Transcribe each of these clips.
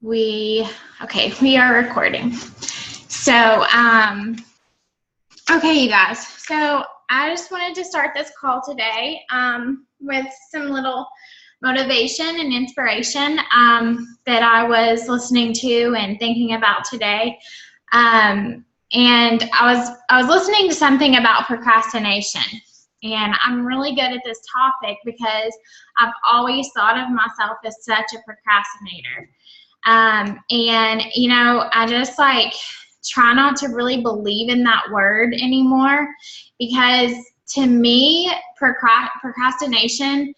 We are recording. So, okay, you guys. So I just wanted to start this call today with some little motivation and inspiration that I was listening to and thinking about today. And I was listening to something about procrastination. And I'm really good at this topic because I've always thought of myself as such a procrastinator. And I just try not to really believe in that word anymore, because to me, procrastination,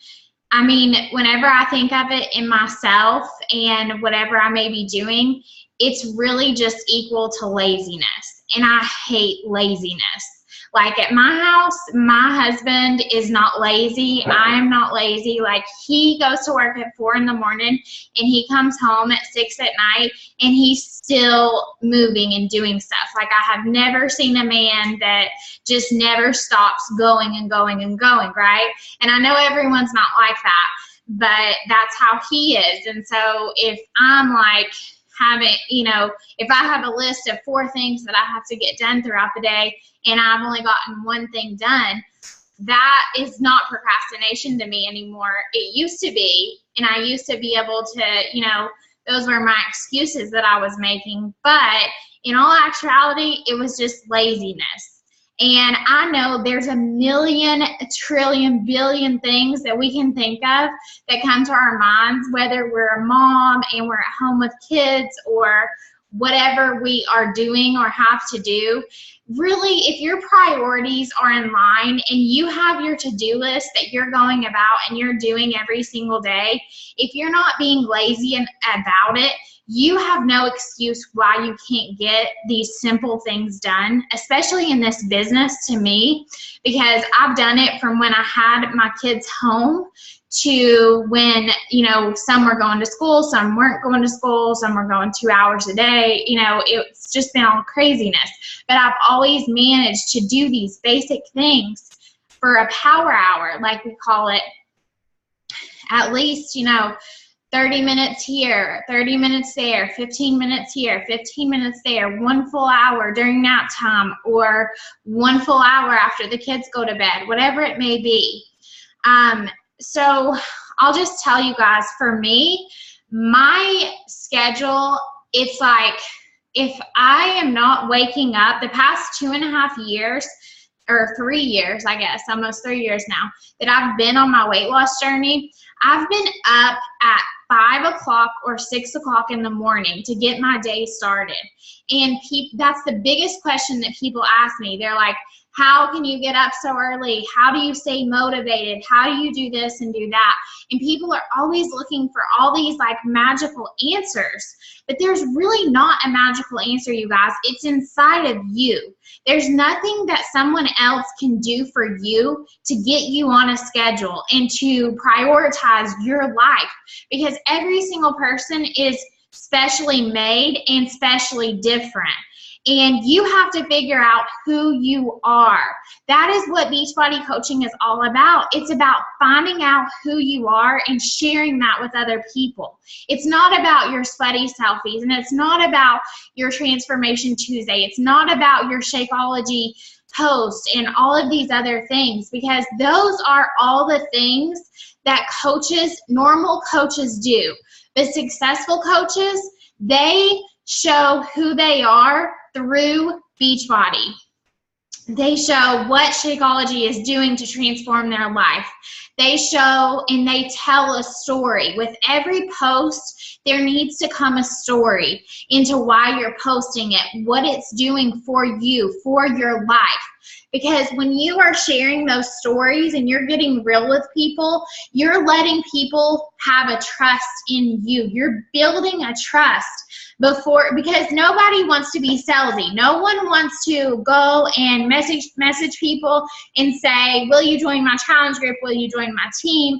I mean, whenever I think of it in myself and whatever I may be doing, it's really just equal to laziness. And I hate laziness. Like at my house, my husband is not lazy. I am not lazy. Like, he goes to work at 4 in the morning and he comes home at 6 at night and he's still moving and doing stuff. Like, I have never seen a man that just never stops going and going and going, right? And I know everyone's not like that, but that's how he is. And so if I'm if I have a list of 4 things that I have to get done throughout the day and I've only gotten one thing done, that is not procrastination to me anymore. It used to be, and I used to be able to, those were my excuses that I was making. But in all actuality, it was just laziness. And I know there's a million, trillion, billion things that we can think of that come to our minds, whether we're a mom and we're at home with kids or whatever we are doing or have to do. Really, if your priorities are in line and you have your to-do list that you're going about and you're doing every single day, if you're not being lazy about it, you have no excuse why you can't get these simple things done, especially in this business, to me, because I've done it from when I had my kids home to when, some were going to school, some weren't going to school, some were going 2 hours a day. It's just been all craziness. But I've always managed to do these basic things for a power hour, like we call it, at least, 30 minutes here, 30 minutes there, 15 minutes here, 15 minutes there, 1 full hour during nap time, or 1 full hour after the kids go to bed, whatever it may be. So I'll just tell you guys, for me, my schedule, it's like, if I am not waking up, the past 2.5 years, or 3 years, I guess, almost 3 years now, that I've been on my weight loss journey, I've been up at 5 o'clock or 6 o'clock in the morning to get my day started. And that's the biggest question that people ask me. They're like, how can you get up so early? How do you stay motivated? How do you do this and do that? And people are always looking for all these magical answers. But there's really not a magical answer, you guys. It's inside of you. There's nothing that someone else can do for you to get you on a schedule and to prioritize your life, because every single person is specially made and specially different. And you have to figure out who you are. That is what Beachbody coaching is all about. It's about finding out who you are and sharing that with other people. It's not about your sweaty selfies, and it's not about your Transformation Tuesday. It's not about your Shakeology post and all of these other things, because those are all the things that normal coaches do. But successful coaches, they show who they are through Beachbody. They show what Shakeology is doing to transform their life. They show and they tell a story. With every post, there needs to come a story into why you're posting it, what it's doing for you, for your life. Because when you are sharing those stories and you're getting real with people, you're letting people have a trust in you. You're building a trust because nobody wants to be salesy. No one wants to go and message people and say, will you join my challenge group? Will you join my team?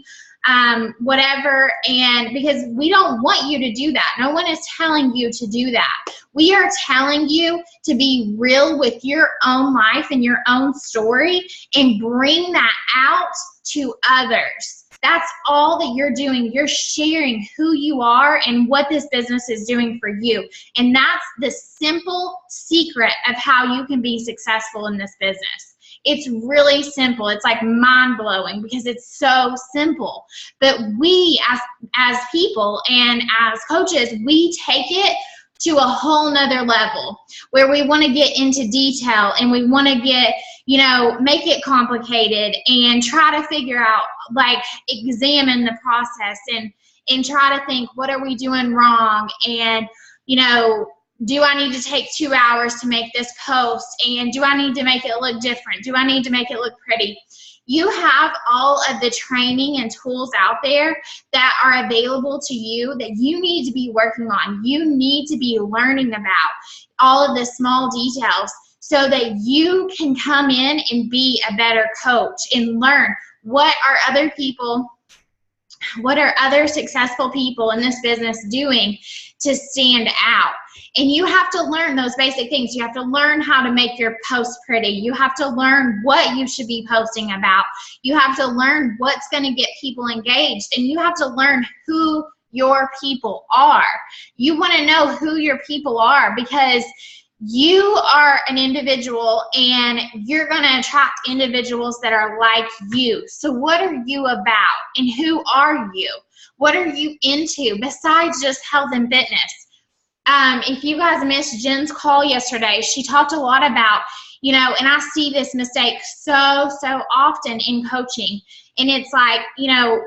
Whatever. And because we don't want you to do that. No one is telling you to do that. We are telling you to be real with your own life and your own story and bring that out to others. That's all that you're doing. You're sharing who you are and what this business is doing for you. And that's the simple secret of how you can be successful in this business. It's really simple. It's like mind-blowing because it's so simple. But we as people and as coaches, we take it to a whole nother level where we want to get into detail and we want to get, make it complicated and try to figure out, like, examine the process and try to think, what are we doing wrong? And, do I need to take 2 hours to make this post? And do I need to make it look different? Do I need to make it look pretty? You have all of the training and tools out there that are available to you that you need to be working on. You need to be learning about all of the small details so that you can come in and be a better coach and learn what are other successful people in this business doing to stand out. And you have to learn those basic things. You have to learn how to make your post pretty. You have to learn what you should be posting about. You have to learn what's going to get people engaged. And you have to learn who your people are. You want to know who your people are because you are an individual and you're going to attract individuals that are like you. So what are you about and who are you? What are you into besides just health and fitness? If you guys missed Jen's call yesterday, she talked a lot about, and I see this mistake so often in coaching. And it's like,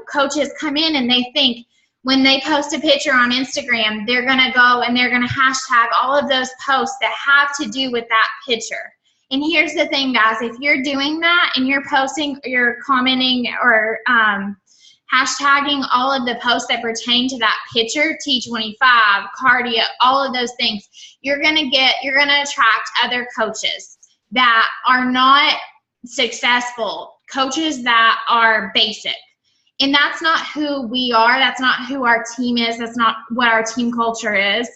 coaches come in and they think when they post a picture on Instagram, they're going to go and they're going to hashtag all of those posts that have to do with that picture. And here's the thing, guys, if you're doing that and you're posting, you're commenting or hashtagging all of the posts that pertain to that picture, T25, cardio, all of those things, you're going to attract other coaches that are not successful, coaches that are basic. And that's not who we are. That's not who our team is. That's not what our team culture is.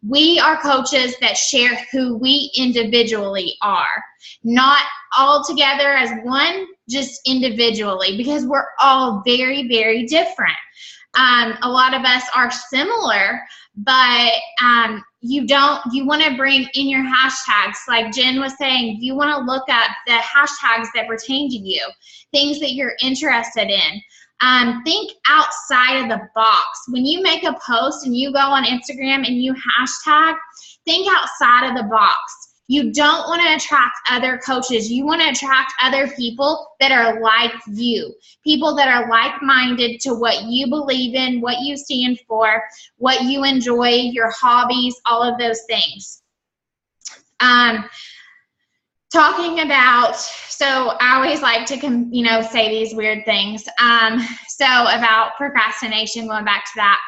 We are coaches that share who we individually are, not all together as one, just individually, because we're all very, very different. A lot of us are similar, but you want to bring in your hashtags. Like Jen was saying, you want to look at the hashtags that pertain to you, things that you're interested in. Think outside of the box. When you make a post and you go on Instagram and you hashtag, think outside of the box. You don't want to attract other coaches. You want to attract other people that are like you, people that are like-minded to what you believe in, what you stand for, what you enjoy, your hobbies, all of those things. Talking about, so I always like to, say these weird things. So about procrastination, going back to that,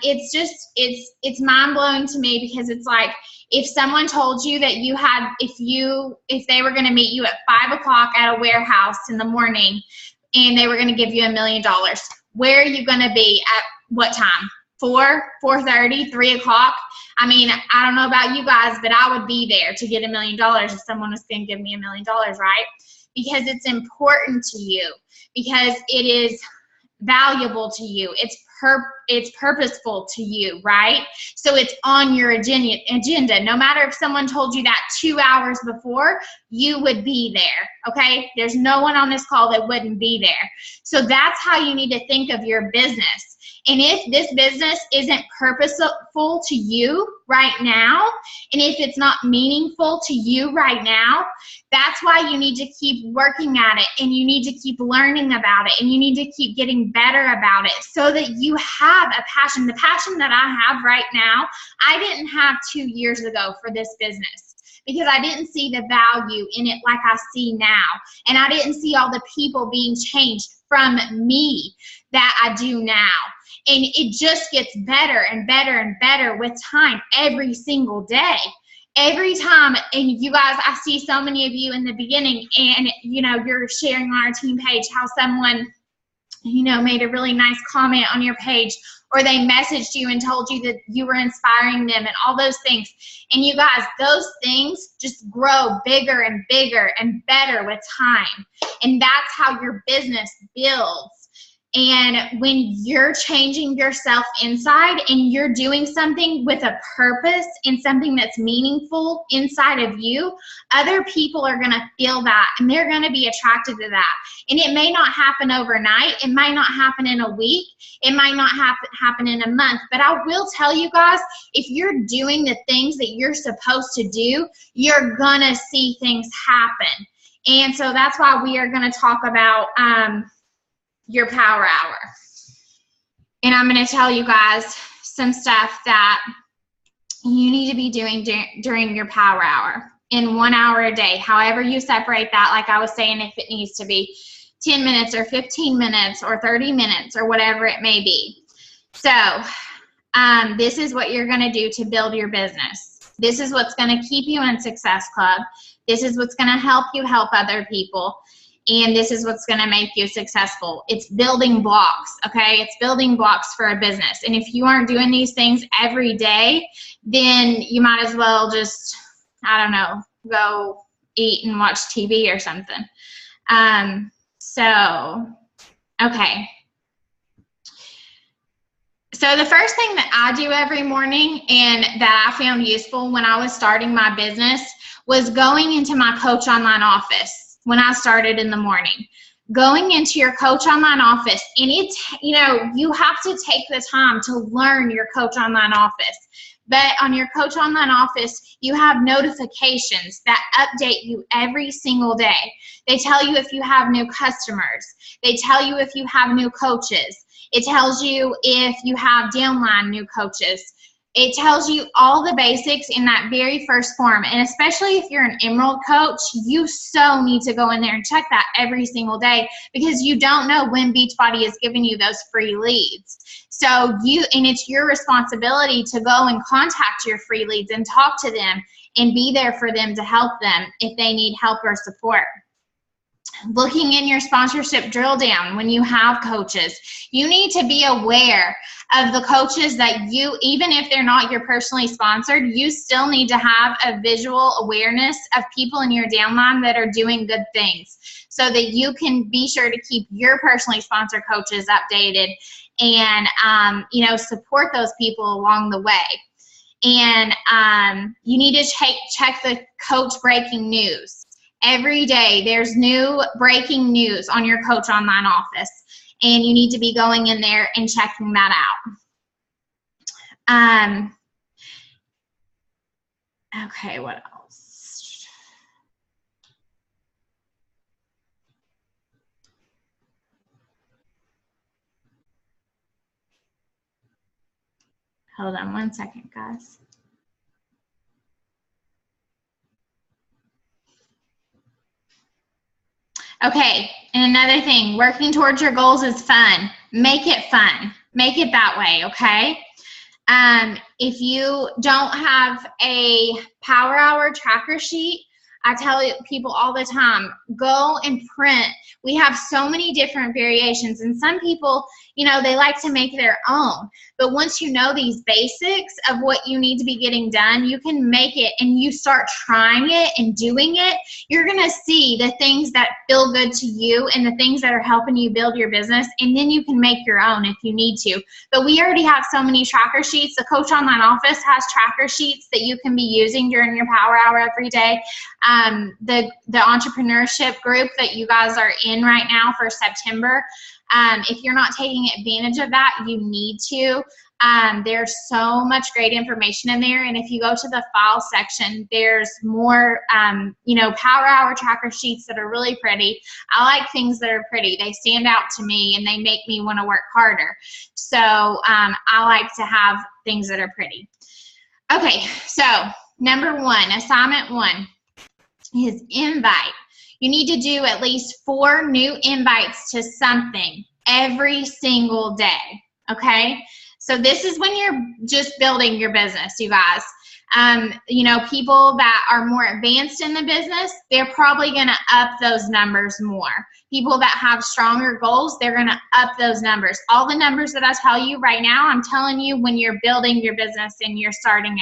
it's mind-blowing to me because it's like, if someone told you that you had, if they were going to meet you at 5 o'clock at a warehouse in the morning and they were going to give you $1 million, where are you going to be at what time? 4, 4:30, 3 o'clock? I mean, I don't know about you guys, but I would be there to get $1 million if someone was going to give me $1 million, right? Because it's important to you, because it is valuable to you. It's purposeful to you, right? So it's on your agenda. No matter if someone told you that 2 hours before, you would be there, okay? There's no one on this call that wouldn't be there. So that's how you need to think of your business. And if this business isn't purposeful to you right now, and if it's not meaningful to you right now, that's why you need to keep working at it, and you need to keep learning about it, and you need to keep getting better about it so that you have a passion. The passion that I have right now, I didn't have 2 years ago for this business, because I didn't see the value in it like I see now. And I didn't see all the people being changed from me that I do now. And it just gets better and better and better with time every single day. Every time, and you guys, I see so many of you in the beginning, and you're sharing on our team page how someone made a really nice comment on your page, or they messaged you and told you that you were inspiring them and all those things. And you guys, those things just grow bigger and bigger and better with time. And that's how your business builds. And when you're changing yourself inside and you're doing something with a purpose and something that's meaningful inside of you, other people are going to feel that and they're going to be attracted to that. And it may not happen overnight. It might not happen in a week. It might not happen in a month. But I will tell you guys, if you're doing the things that you're supposed to do, you're going to see things happen. And so that's why we are going to talk about your power hour. And I'm going to tell you guys some stuff that you need to be doing during your power hour in 1 hour a day. However you separate that, like I was saying, if it needs to be 10 minutes or 15 minutes or 30 minutes or whatever it may be. So this is what you're going to do to build your business. This is what's going to keep you in Success Club. This is what's going to help you help other people. And this is what's going to make you successful. It's building blocks, okay? It's building blocks for a business. And if you aren't doing these things every day, then you might as well just, I don't know, go eat and watch TV or something. Okay. So the first thing that I do every morning and that I found useful when I was starting my business was going into my Coach Online office. When I started in the morning, going into your Coach Online office, and you have to take the time to learn your Coach Online office. But on your Coach Online office, you have notifications that update you every single day. They tell you if you have new customers. They tell you if you have new coaches. It tells you if you have downline new coaches. It tells you all the basics in that very first form. And especially if you're an Emerald coach, you so need to go in there and check that every single day, because you don't know when Beachbody is giving you those free leads. So it's your responsibility to go and contact your free leads and talk to them and be there for them to help them if they need help or support. Looking in your sponsorship drill down when you have coaches, you need to be aware of the coaches that you, even if they're not your personally sponsored, you still need to have a visual awareness of people in your downline that are doing good things so that you can be sure to keep your personally sponsored coaches updated and, support those people along the way. And you need to check the coach breaking news. Every day there's new breaking news on your Coach Online office, and you need to be going in there and checking that out. Okay, what else? Hold on 1 second, guys. Okay, and another thing, working towards your goals is fun. Make it fun. Make it that way, okay? If you don't have a power hour tracker sheet, I tell people all the time, go and print. We have so many different variations, and some people, they like to make their own. But once you know these basics of what you need to be getting done, you can make it, and you start trying it and doing it, you're going to see the things that feel good to you and the things that are helping you build your business, and then you can make your own if you need to. But we already have so many tracker sheets. The Coach Online office has tracker sheets that you can be using during your power hour every day. The entrepreneurship group that you guys are in right now for September, if you're not taking advantage of that, you need to. There's so much great information in there, and if you go to the file section, there's more power hour tracker sheets that are really pretty. I like things that are pretty. They stand out to me and they make me want to work harder. So I like to have things that are pretty. Okay, so number 1, assignment 1 is invite. You need to do at least 4 new invites to something every single day, okay? So this is when you're just building your business, you guys. People that are more advanced in the business, they're probably going to up those numbers more. People that have stronger goals, they're going to up those numbers. All the numbers that I tell you right now, I'm telling you when you're building your business and you're starting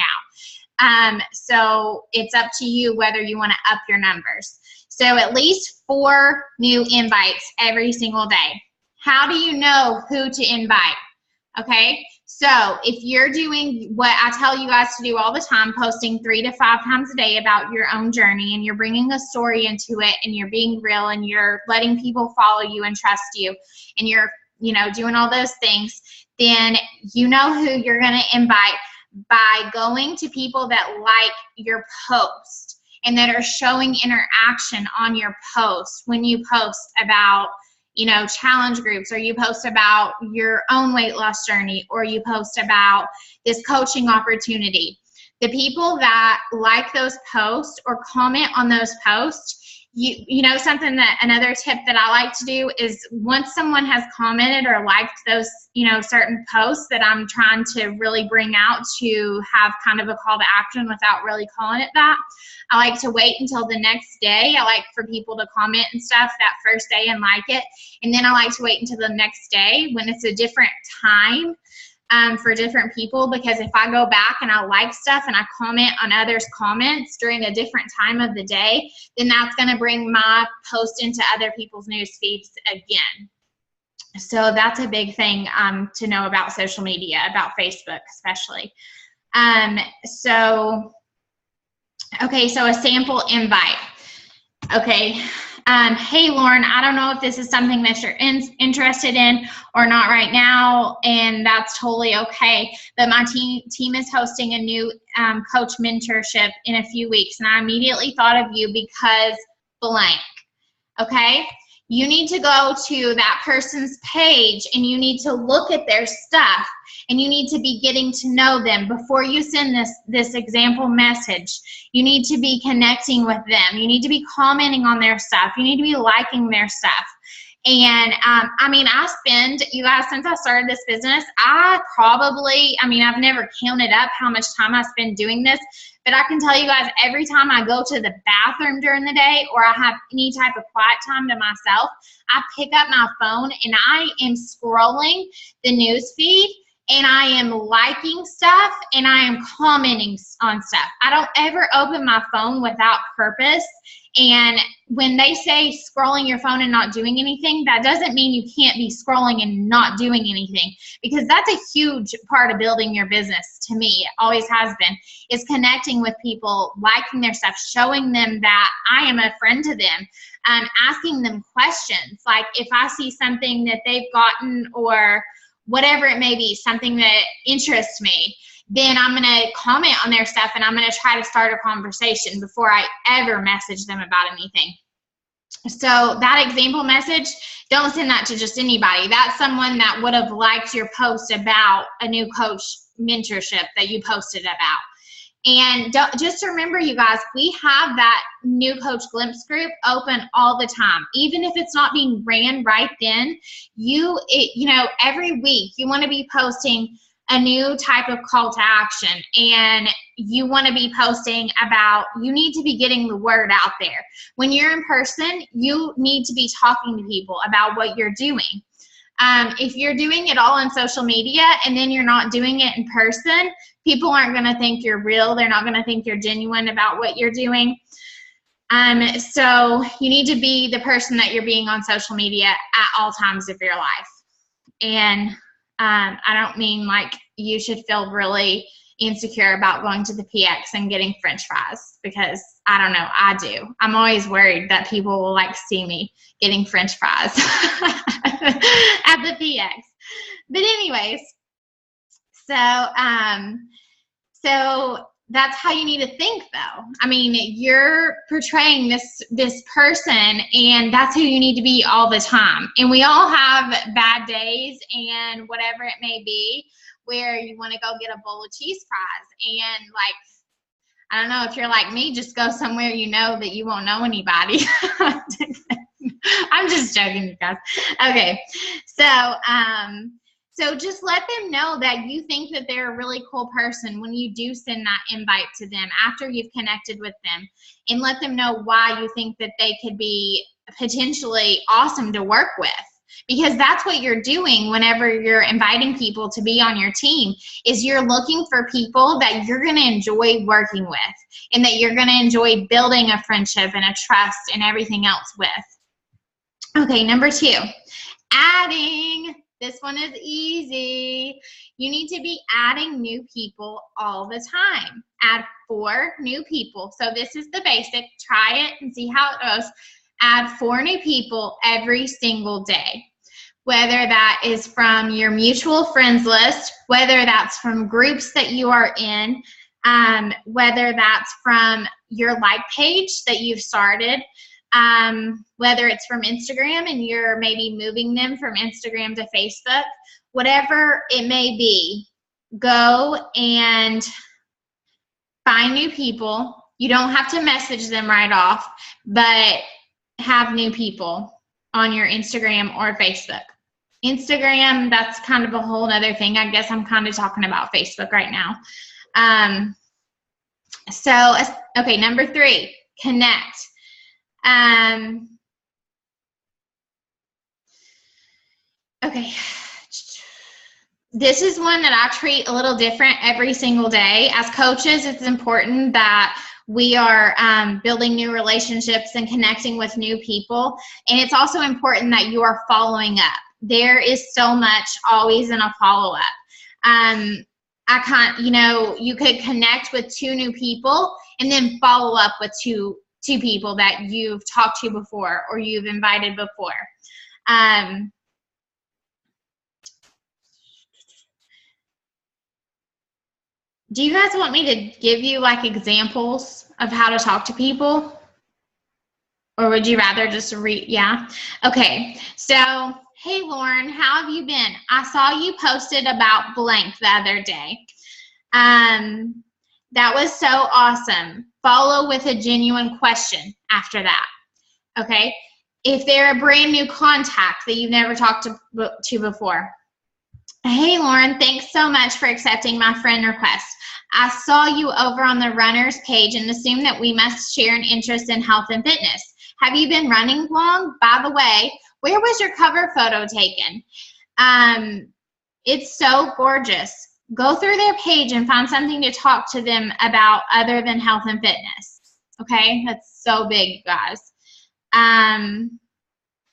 out. So it's up to you whether you want to up your numbers. So at least 4 new invites every single day. How do you know who to invite? Okay, so if you're doing what I tell you guys to do all the time, posting 3 to 5 times a day about your own journey, and you're bringing a story into it, and you're being real, and you're letting people follow you and trust you, and you're, you know, doing all those things, then you know who you're going to invite by going to people that like your post and that are showing interaction on your post when you post about, you know, challenge groups, or you post about your own weight loss journey, or you post about this coaching opportunity. The people that like those posts or comment on those posts, you know, something that, another tip that I like to do is, once someone has commented or liked those, you know, certain posts that I'm trying to really bring out to have kind of a call to action without really calling it that, I like to wait until the next day. I like for people to comment and stuff that first day and like it. And then I like to wait until the next day when it's a different time for different people, because if I go back and I like stuff and I comment on others' comments during a different time of the day, then that's going to bring my post into other people's news feeds again. So that's a big thing to know about social media, about Facebook especially. Okay, so a sample invite. Okay. Hey, Lauren, I don't know if this is something that you're interested in or not right now, and that's totally okay. But my team is hosting a new coach mentorship in a few weeks, and I immediately thought of you because blank. Okay? You need to go to that person's page and you need to look at their stuff, and you need to be getting to know them before you send this example message. You need to be connecting with them. You need to be commenting on their stuff. You need to be liking their stuff. And I mean, I spend, you guys, since I started this business, I've never counted up how much time I spend doing this, but I can tell you guys, every time I go to the bathroom during the day, or I have any type of quiet time to myself, I pick up my phone and I am scrolling the news feed, and I am liking stuff, and I am commenting on stuff. I don't ever open my phone without purpose. And when they say scrolling your phone and not doing anything, that doesn't mean you can't be scrolling and not doing anything, because that's a huge part of building your business. To me, it always has been, is connecting with people, liking their stuff, showing them that I am a friend to them, asking them questions. Like if I see something that they've gotten, or whatever it may be, something that interests me, then I'm going to comment on their stuff, and I'm going to try to start a conversation before I ever message them about anything. So that example message, don't send that to just anybody. That's someone that would have liked your post about a new coach mentorship that you posted about. And just remember, you guys, we have that new coach glimpse group open all the time. Even if it's not being ran right then, you know, every week you want to be posting a new type of call to action, and you want to be posting about, you need to be getting the word out there. When you're in person, you need to be talking to people about what you're doing. If you're doing it all on social media and then you're not doing it in person, people aren't going to think you're real. They're not going to think you're genuine about what you're doing. So you need to be the person that you're being on social media at all times of your life. And I don't mean like you should feel really insecure about going to the PX and getting French fries, because I don't know, I do. I'm always worried that people will like see me getting French fries at the PX. But anyways, so that's how you need to think, though. I mean, you're portraying this person, and that's who you need to be all the time. And we all have bad days and whatever it may be, where you want to go get a bowl of cheese fries. And like, I don't know, if you're like me, just go somewhere you know that you won't know anybody. I'm just joking, you guys. Okay, so just let them know that you think that they're a really cool person when you do send that invite to them after you've connected with them, and let them know why you think that they could be potentially awesome to work with. Because that's what you're doing whenever you're inviting people to be on your team, is you're looking for people that you're going to enjoy working with, and that you're going to enjoy building a friendship and a trust and everything else with. Okay, number 2, Adding. This one is easy. You need to be adding new people all the time. Add 4 new people. So this is the basic. Try it and see how it goes. Add 4 new people every single day. Whether that is from your mutual friends list, whether that's from groups that you are in, whether that's from your like page that you've started, whether it's from Instagram and you're maybe moving them from Instagram to Facebook, whatever it may be, go and find new people. You don't have to message them right off, but have new people on your Instagram or Facebook. Instagram, that's kind of a whole other thing. I guess I'm kind of talking about Facebook right now. Okay, number 3, connect. Okay. This is one that I treat a little different every single day. As coaches, it's important that we are building new relationships and connecting with new people. And it's also important that you are following up. There is so much always in a follow-up. You could connect with 2 new people and then follow up with two people that you've talked to before or you've invited before. Do you guys want me to give you like examples of how to talk to people? Or would you rather just read? Yeah. Okay. So, hey, Lauren, how have you been? I saw you posted about blank the other day. That was so awesome. Follow with a genuine question after that. Okay. If they're a brand new contact that you've never talked to before. Hey, Lauren, thanks so much for accepting my friend request. I saw you over on the runners page and assumed that we must share an interest in health and fitness. Have you been running long? By the way, where was your cover photo taken? It's so gorgeous. Go through their page and find something to talk to them about other than health and fitness. Okay, that's so big, guys. And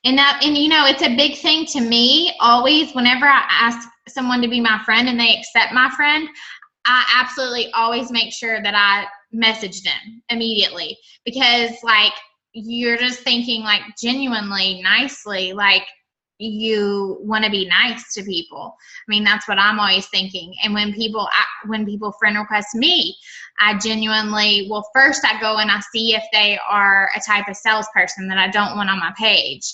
it's a big thing to me. Always, whenever I ask someone to be my friend and they accept my friend, I absolutely always make sure that I message them immediately, because like you're just thinking like genuinely nicely, like you want to be nice to people. I mean, that's what I'm always thinking. And when people friend request me, I genuinely, well, first I go and I see if they are a type of salesperson that I don't want on my page.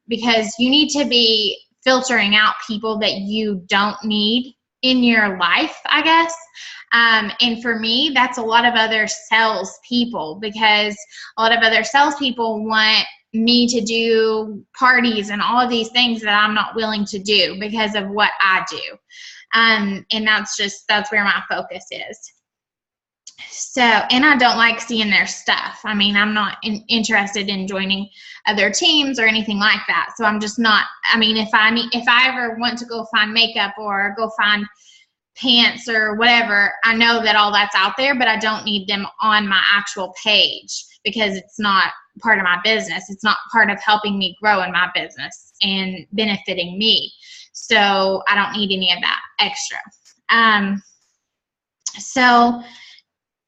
Because you need to be filtering out people that you don't need in your life, I guess. And for me, that's a lot of other salespeople, because a lot of other salespeople want me to do parties and all of these things that I'm not willing to do because of what I do. And that's where my focus is. So, and I don't like seeing their stuff. I mean, I'm not interested in joining other teams or anything like that. So I'm just not, I mean, if I ever want to go find makeup or go find pants or whatever, I know that all that's out there, but I don't need them on my actual page because it's not part of my business. It's not part of helping me grow in my business and benefiting me. So I don't need any of that extra. So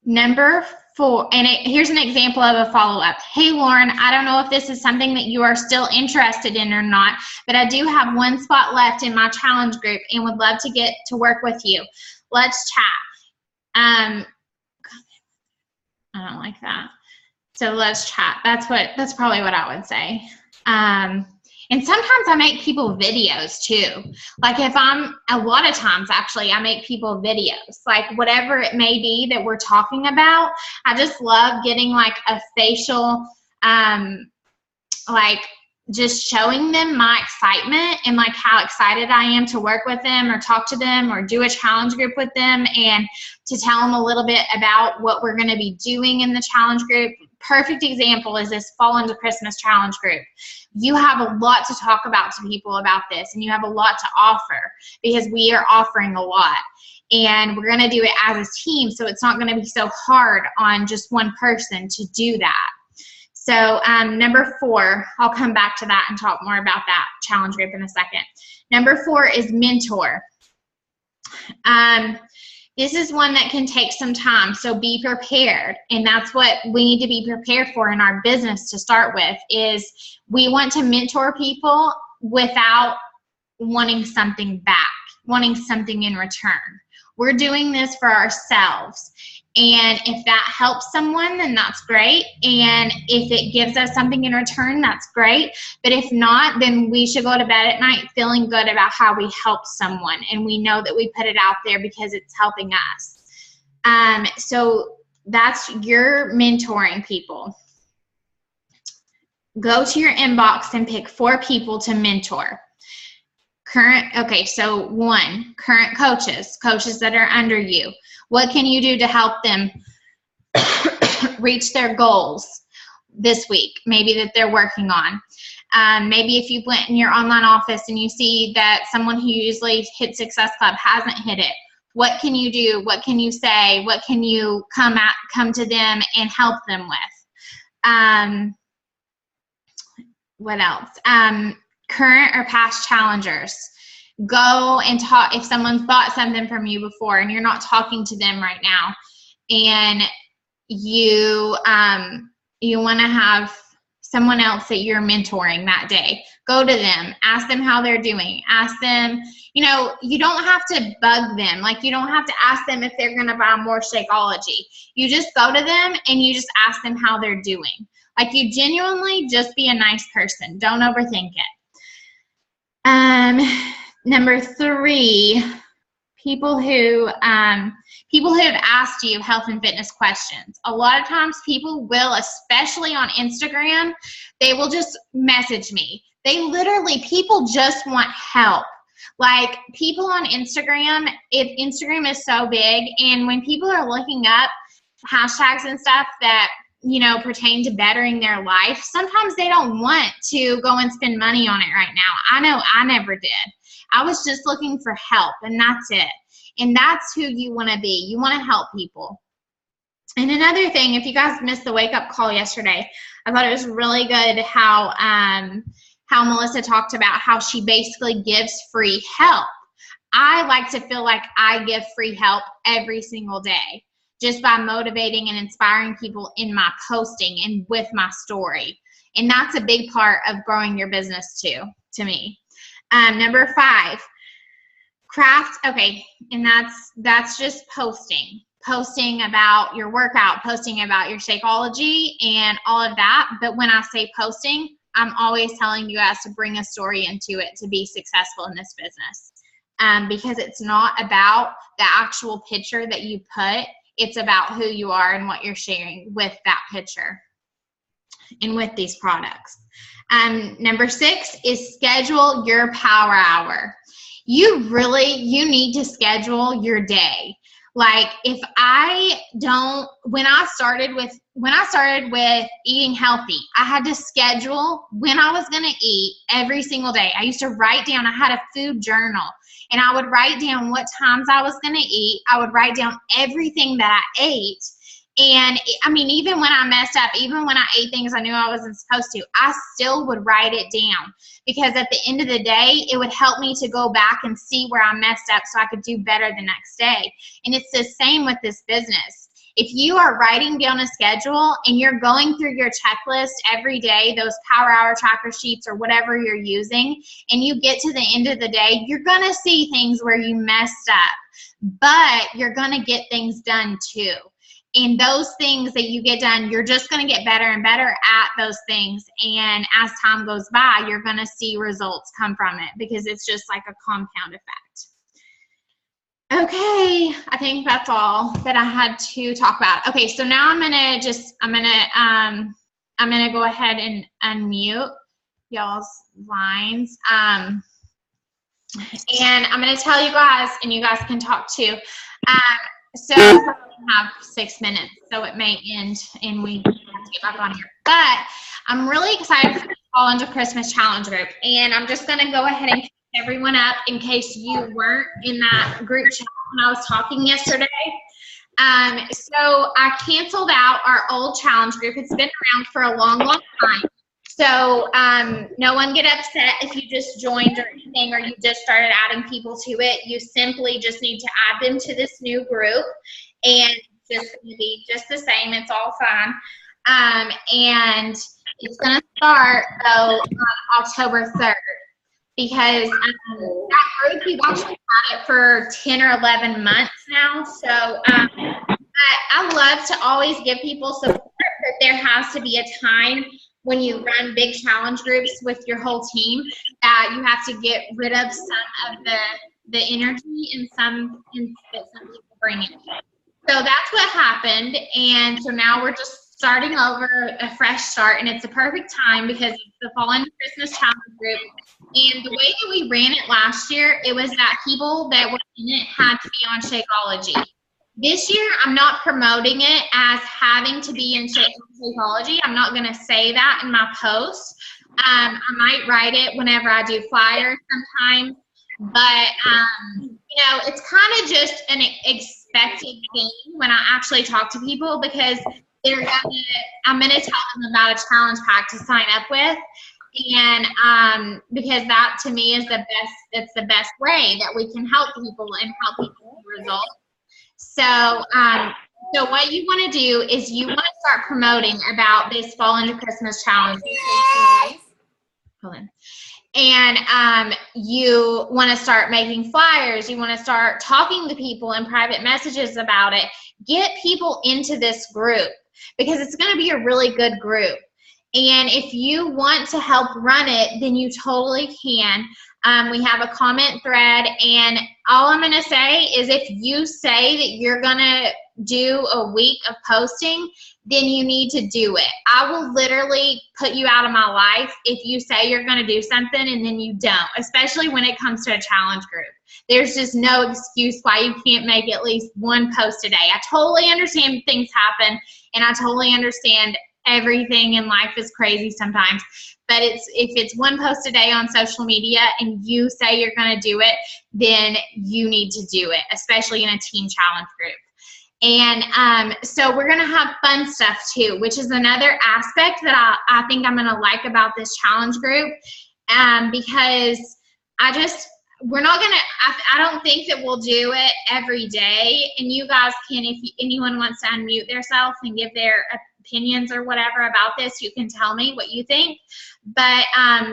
number 4, and here's an example of a follow-up. Hey, Lauren, I don't know if this is something that you are still interested in or not, but I do have 1 spot left in my challenge group and would love to get to work with you. Let's chat. I don't like that. So let's chat. That's probably what I would say. And sometimes I make people videos too. Like a lot of times actually, I make people videos, like whatever it may be that we're talking about. I just love getting like a facial, like just showing them my excitement and like how excited I am to work with them or talk to them or do a challenge group with them, and to tell them a little bit about what we're going to be doing in the challenge group. Perfect example is this Fall into Christmas challenge group. You have a lot to talk about to people about this, and you have a lot to offer because we are offering a lot, and we're going to do it as a team, so it's not going to be so hard on just one person to do that. So number 4, I'll come back to that and talk more about that challenge group in a second. Number 4 is mentor. This is one that can take some time, so be prepared. And that's what we need to be prepared for in our business to start with, is we want to mentor people without wanting something back, wanting something in return. We're doing this for ourselves. And if that helps someone, then that's great. And if it gives us something in return, that's great. But if not, then we should go to bed at night feeling good about how we helped someone. And we know that we put it out there because it's helping us. So that's your mentoring people. Go to your inbox and pick 4 people to mentor. So 1, current coaches that are under you. What can you do to help them reach their goals this week, maybe that they're working on? Maybe if you went in your online office and you see that someone who usually hits Success Club hasn't hit it, what can you do? What can you say? What can you come to them and help them with? What else? Current or past challengers. Go and talk. If someone's bought something from you before and you're not talking to them right now, and you want to have someone else that you're mentoring that day, go to them, ask them how they're doing, ask them, you don't have to bug them. Like, you don't have to ask them if they're going to buy more Shakeology. You just go to them and you just ask them how they're doing. Like, you genuinely just be a nice person. Don't overthink it. Number 3, people who have asked you health and fitness questions. A lot of times people will, especially on Instagram, they will just message me. People just want help. Like, people on Instagram, Instagram is so big, and when people are looking up hashtags and stuff that pertain to bettering their life, sometimes they don't want to go and spend money on it right now. I know I never did. I was just looking for help, and that's it. And that's who you want to be. You want to help people. And another thing, if you guys missed the wake-up call yesterday, I thought it was really good how Melissa talked about how she basically gives free help. I like to feel like I give free help every single day, just by motivating and inspiring people in my posting and with my story. And that's a big part of growing your business too, to me. Number 5, craft. Okay, and that's just posting about your workout, posting about your Shakeology and all of that. But when I say posting, I'm always telling you guys to bring a story into it to be successful in this business. Because it's not about the actual picture that you put. It's about who you are and what you're sharing with that picture and with these products. Number 6 is schedule your power hour. You need to schedule your day. Like, when I started with eating healthy, I had to schedule when I was going to eat every single day. I used to write down, I had a food journal, and I would write down what times I was going to eat. I would write down everything that I ate. And even when I messed up, even when I ate things I knew I wasn't supposed to, I still would write it down, because at the end of the day, it would help me to go back and see where I messed up so I could do better the next day. And it's the same with this business. If you are writing down a schedule and you're going through your checklist every day, those power hour tracker sheets or whatever you're using, and you get to the end of the day, you're going to see things where you messed up, but you're going to get things done too. And those things that you get done, you're just going to get better and better at those things. And as time goes by, you're going to see results come from it, because it's just like a compound effect. Okay, I think that's all that I had to talk about. Okay, so now I'm gonna go ahead and unmute y'all's lines. And I'm gonna tell you guys, and you guys can talk too. So we have 6 minutes, so it may end and we have to get back on here. But I'm really excited for the Fall into Christmas Challenge group, and I'm just gonna go ahead and pick everyone up in case you weren't in that group chat when I was talking yesterday. So I canceled out our old challenge group. It's been around for a long, long time. So no one get upset if you just joined or anything, or you just started adding people to it. You simply just need to add them to this new group, and it's just going to be just the same. It's all fun. And it's going to start, though, on October 3rd, because that group, we've actually had it for 10 or 11 months now. So I love to always give people support, but there has to be a time when you run big challenge groups with your whole team that you have to get rid of some of the energy and some that some people bring in. So that's what happened, and so now we're just starting over, a fresh start, and it's a perfect time because it's the Fall into Christmas Challenge group. And the way that we ran it last year, it was that people that were in it had to be on Shakeology. This year, I'm not promoting it as having to be in Shakeology. I'm not going to say that in my post. I might write it whenever I do flyers sometimes, but you know, it's kind of just an expected thing when I actually talk to people, because I'm gonna tell them about a challenge pack to sign up with, and because that to me is it's the best way that we can help people and help people see results. So so what you want to do is you want to start promoting about this Fall into Christmas challenge. Hold on. And you want to start making flyers. You want to start talking to people in private messages about it. Get people into this group, because it's going to be a really good group. And if you want to help run it, then you totally can. We have a comment thread, and all I'm going to say is if you say that you're going to do a week of posting, then you need to do it. I will literally put you out of my life if you say you're going to do something and then you don't, especially when it comes to a challenge group. There's just no excuse why you can't make at least one post a day. I totally understand things happen, and I totally understand everything in life is crazy sometimes. But if it's one post a day on social media and you say you're going to do it, then you need to do it, especially in a team challenge group. And so we're going to have fun stuff too, which is another aspect that I think I'm going to like about this challenge group, because we're not going to, I don't think that we'll do it every day. And you guys can, if anyone wants to unmute themselves and give their opinions or whatever about this, you can tell me what you think. But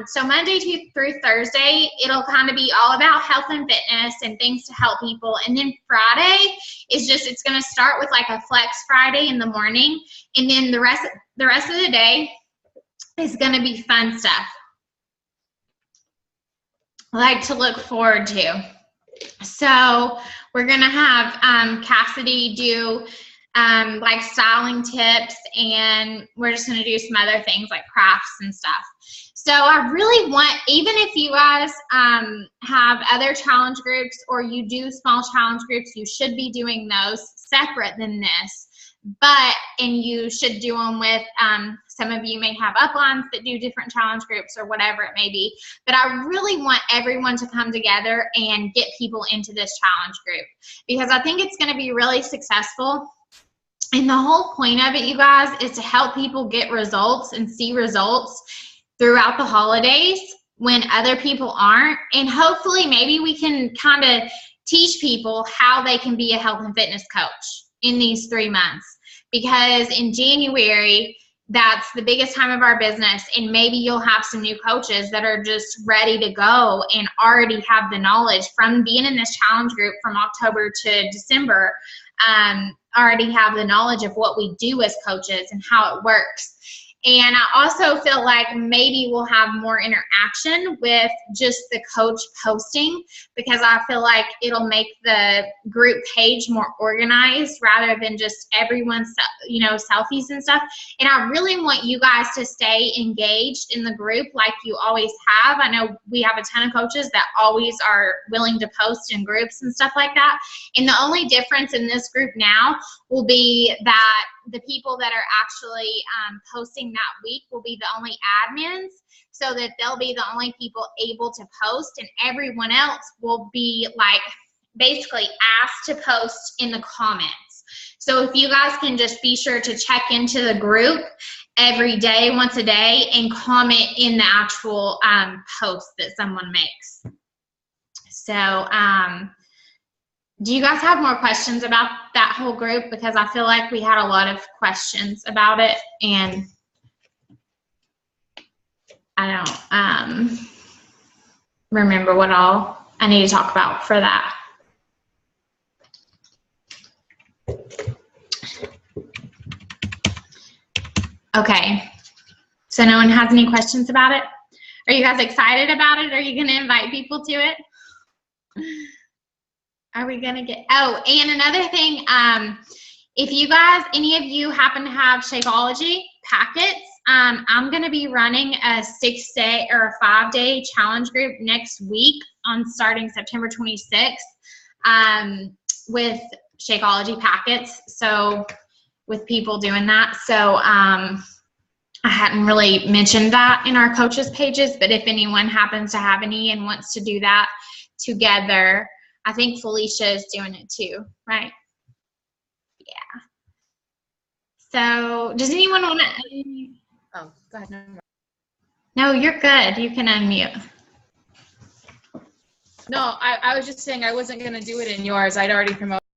so Monday through Thursday, it'll kind of be all about health and fitness and things to help people. And then Friday is it's going to start with like a flex Friday in the morning. And then the rest of the day is going to be fun stuff I like to look forward to. So we're going to have Cassidy do like styling tips, and we're just going to do some other things like crafts and stuff. So I really want, even if you guys have other challenge groups or you do small challenge groups, you should be doing those separate than this. And you should do them with, some of you may have uplines that do different challenge groups or whatever it may be. But I really want everyone to come together and get people into this challenge group, because I think it's going to be really successful. And the whole point of it, you guys, is to help people get results and see results throughout the holidays when other people aren't. And hopefully maybe we can kind of teach people how they can be a health and fitness coach in these 3 months. Because in January, that's the biggest time of our business, and maybe you'll have some new coaches that are just ready to go and already have the knowledge from being in this challenge group from October to December, already have the knowledge of what we do as coaches and how it works. And I also feel like maybe we'll have more interaction with just the coach posting, because I feel like it'll make the group page more organized rather than just everyone's, selfies and stuff. And I really want you guys to stay engaged in the group like you always have. I know we have a ton of coaches that always are willing to post in groups and stuff like that. And the only difference in this group now will be that the people that are actually posting that week will be the only admins, so that they'll be the only people able to post, and everyone else will be like basically asked to post in the comments. So if you guys can just be sure to check into the group every day, once a day, and comment in the actual post that someone makes. So do you guys have more questions about that whole group? Because I feel like we had a lot of questions about it, and I don't remember what all I need to talk about for that. Okay, so no one has any questions about it? Are you guys excited about it? Are you going to invite people to it? Are we going to get, oh, and another thing, if you guys, any of you happen to have Shakeology packets, I'm going to be running a 6-day or a 5-day challenge group next week on starting September 26th with Shakeology packets. So with people doing that. So I hadn't really mentioned that in our coaches pages, but if anyone happens to have any and wants to do that together, I think Felicia is doing it too, right? Yeah. So does anyone want to? Oh, go ahead. No, you're good. You can unmute. No, I was just saying I wasn't going to do it in yours. I'd already promoted